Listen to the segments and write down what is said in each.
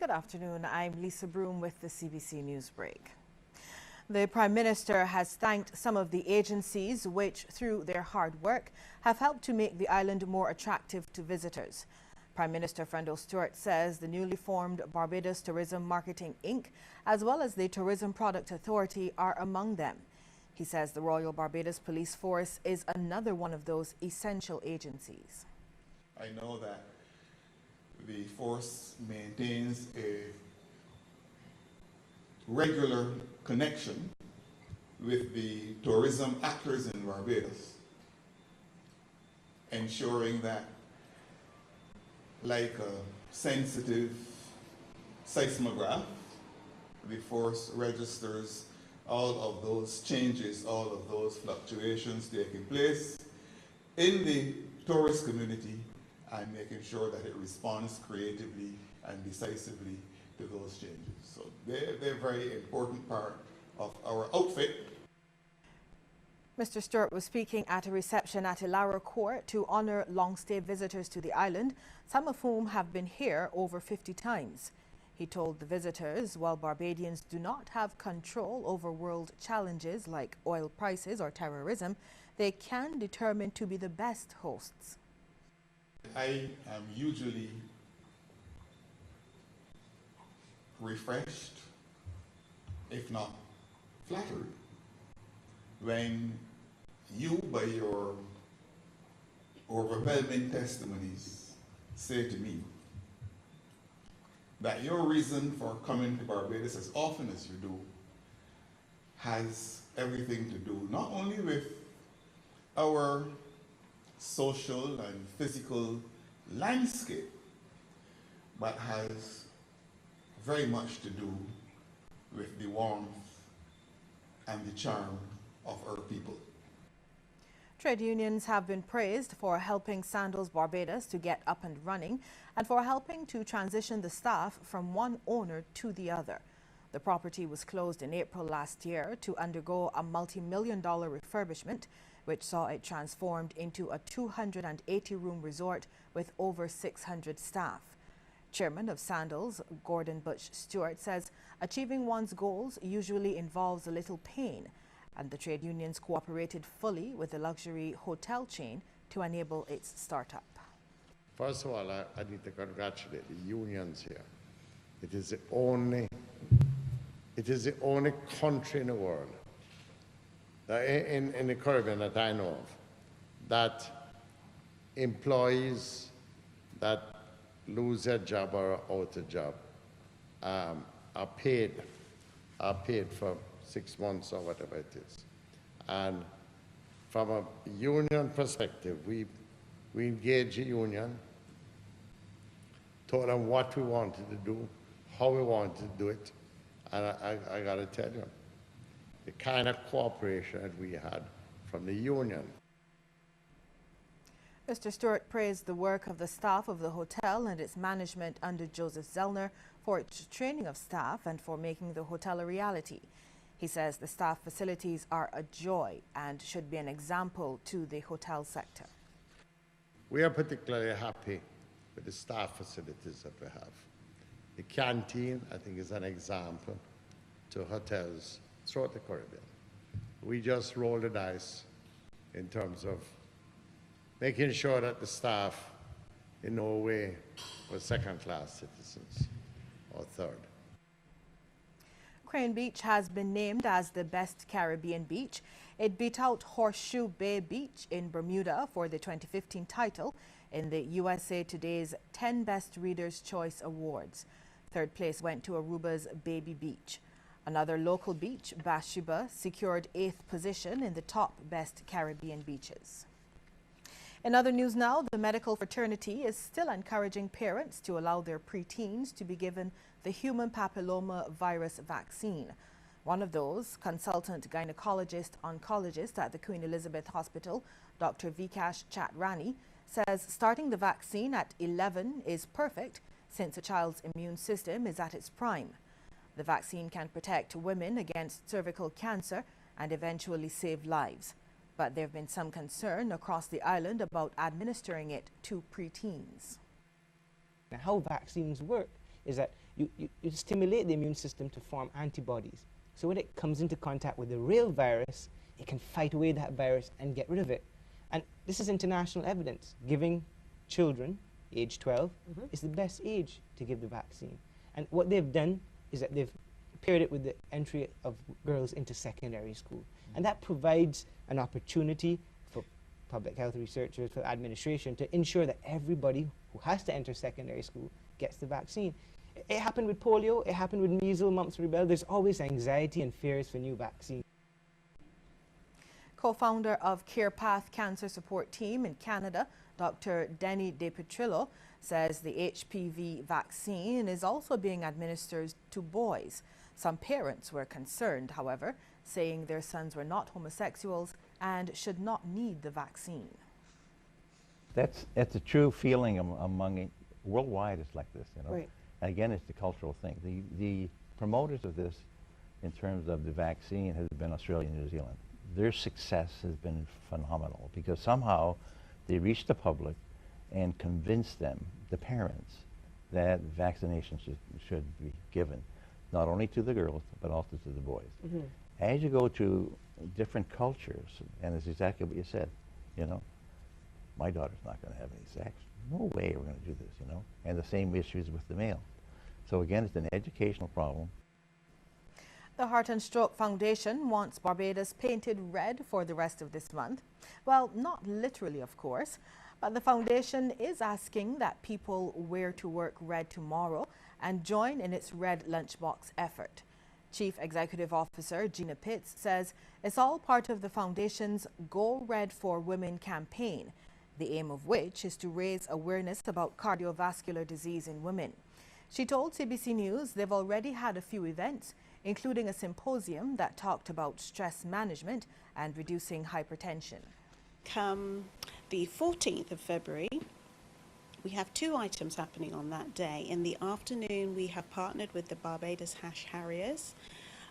Good afternoon. I'm Lisa Broom with the CBC News Break. The Prime Minister has thanked some of the agencies which, through their hard work, have helped to make the island more attractive to visitors. Prime Minister Frendle Stuart says the newly formed Barbados Tourism Marketing Inc., as well as the Tourism Product Authority, are among them. He says the Royal Barbados Police Force is another one of those essential agencies. I know that the force maintains a regular connection with the tourism actors in Barbados, ensuring that, like a sensitive seismograph, the force registers all of those changes, all of those fluctuations taking place in the tourist community, and making sure that it responds creatively and decisively to those changes. So they're a very important part of our outfit. Mr. Stuart was speaking at a reception at Illawarra Court to honour long-stay visitors to the island, some of whom have been here over 50 times. He told the visitors, while Barbadians do not have control over world challenges like oil prices or terrorism, they can determine to be the best hosts. I am usually refreshed, if not flattered, when you, by your overwhelming testimonies, say to me that your reason for coming to Barbados as often as you do has everything to do not only with our social and physical landscape, but has very much to do with the warmth and the charm of our people. Trade unions have been praised for helping Sandals Barbados to get up and running and for helping to transition the staff from one owner to the other. The property was closed in April last year to undergo a multi-million-dollar refurbishment, which saw it transformed into a 280-room resort with over 600 staff. Chairman of Sandals, Gordon Butch Stewart, says achieving one's goals usually involves a little pain, and the trade unions cooperated fully with the luxury hotel chain to enable its startup. First of all, I need to congratulate the unions here. It is the only country in the world, in the Caribbean that I know of, that employees that lose their job or are out of job are paid for 6 months or whatever it is. And from a union perspective, we engaged the union, told them what we wanted to do, how we wanted to do it, and I got to tell you, the kind of cooperation that we had from the union. Mr. Stewart praised the work of the staff of the hotel and its management under Joseph Zellner for its training of staff and for making the hotel a reality. He says the staff facilities are a joy and should be an example to the hotel sector. We are particularly happy with the staff facilities that we have. The canteen, I think, is an example to hotels throughout the Caribbean. We just roll the dice in terms of making sure that the staff in no way were second-class citizens or third. Crane Beach has been named as the best Caribbean beach. It beat out Horseshoe Bay Beach in Bermuda for the 2015 title in the USA Today's 10 Best Readers' Choice Awards. Third place went to Aruba's Baby Beach. Another local beach, Bathsheba, secured 8th position in the top best Caribbean beaches. In other news now, the medical fraternity is still encouraging parents to allow their preteens to be given the human papilloma virus vaccine. One of those, consultant gynecologist-oncologist at the Queen Elizabeth Hospital, Dr. Vikash Chatrani, says starting the vaccine at 11 is perfect since a child's immune system is at its prime. The vaccine can protect women against cervical cancer and eventually save lives. But there have been some concern across the island about administering it to preteens. How vaccines work is that you stimulate the immune system to form antibodies. So when it comes into contact with the real virus, it can fight away that virus and get rid of it. And this is international evidence. Giving children, age 12, is the best age to give the vaccine. And what they've done is that they've paired it with the entry of girls into secondary school. And that provides an opportunity for public health researchers, for administration, to ensure that everybody who has to enter secondary school gets the vaccine. It happened with polio, it happened with measles, mumps, rubella. There's always anxiety and fears for new vaccines. Co-founder of CarePath Cancer Support Team in Canada, Dr. Denny DePetrillo, says the HPV vaccine is also being administered to boys. Some parents were concerned, however, saying their sons were not homosexuals and should not need the vaccine. That's a true feeling among worldwide. It's like this, you know. Right. And again, it's the cultural thing. The promoters of this, in terms of the vaccine, has been Australia and New Zealand. Their success has been phenomenal because somehow they reached the public and convinced them, the parents, that vaccination should be given, not only to the girls, but also to the boys. As you go to different cultures, and it's exactly what you said, you know, my daughter's not going to have any sex. No way we're going to do this, you know. And the same issues with the male. So again, it's an educational problem. The Heart and Stroke Foundation wants Barbados painted red for the rest of this month. Well, not literally, of course, but the foundation is asking that people wear to work red tomorrow and join in its red lunchbox effort. Chief Executive Officer Gina Pitts says it's all part of the foundation's Go Red for Women campaign, the aim of which is to raise awareness about cardiovascular disease in women. She told CBC News they've already had a few events, including a symposium that talked about stress management and reducing hypertension. Come the 14th of February, we have two items happening on that day. In the afternoon, we have partnered with the Barbados Hash Harriers,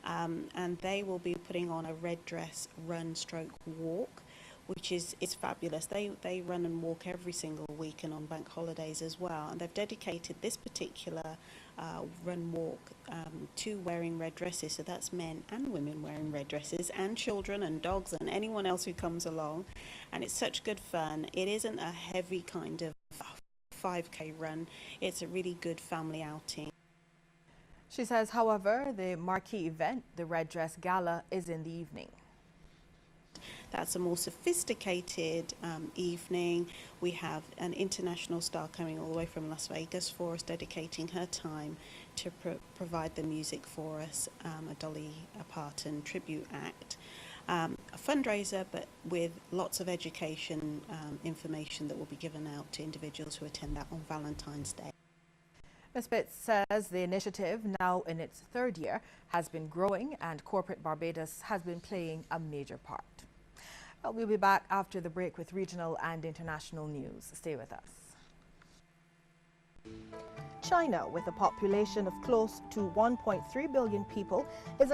and they will be putting on a red dress run stroke walk, which is fabulous. They run and walk every single week and on bank holidays as well. And they've dedicated this particular run walk to wearing red dresses. So that's men and women wearing red dresses, and children and dogs and anyone else who comes along. And it's such good fun. It isn't a heavy kind of 5K run. It's a really good family outing. She says, however, the marquee event, the Red Dress Gala, is in the evening. That's a more sophisticated evening. We have an international star coming all the way from Las Vegas for us, dedicating her time to provide the music for us, a Dolly Parton tribute act. A fundraiser, but with lots of education information that will be given out to individuals who attend that on Valentine's Day. Ms. Pitts says the initiative, now in its third year, has been growing and corporate Barbados has been playing a major part. Well, we'll be back after the break with regional and international news. Stay with us. China, with a population of close to 1.3 billion people, is